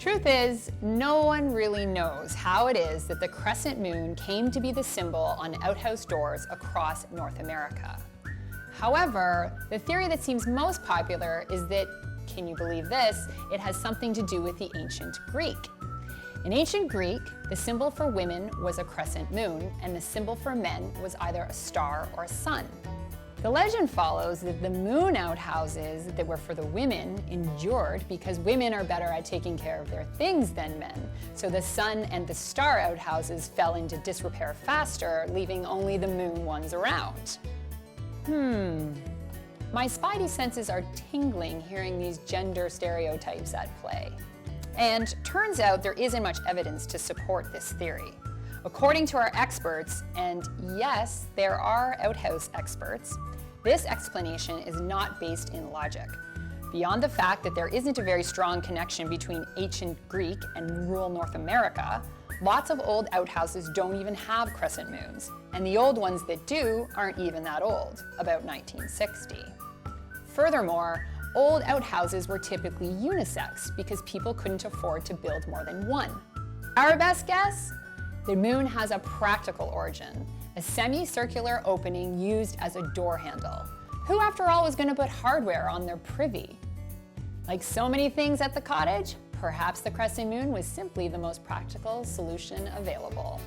Truth is, no one really knows how it is that the crescent moon came to be the symbol on outhouse doors across North America. However, the theory that seems most popular is that, can you believe this, it has something to do with the ancient Greek. In ancient Greek, the symbol for women was a crescent moon, and the symbol for men was either a star or a sun. The legend follows that the moon outhouses that were for the women endured because women are better at taking care of their things than men. So the sun and the star outhouses fell into disrepair faster, leaving only the moon ones around. My spidey senses are tingling hearing these gender stereotypes at play. And turns out there isn't much evidence to support this theory. According to our experts, and yes, there are outhouse experts, this explanation is not based in logic. Beyond the fact that there isn't a very strong connection between ancient Greek and rural North America, lots of old outhouses don't even have crescent moons, and the old ones that do aren't even that old, about 1960. Furthermore, old outhouses were typically unisex because people couldn't afford to build more than one. Our best guess? The moon has a practical origin, a semicircular opening used as a door handle. Who, after all, was going to put hardware on their privy? Like so many things at the cottage, perhaps the crescent moon was simply the most practical solution available.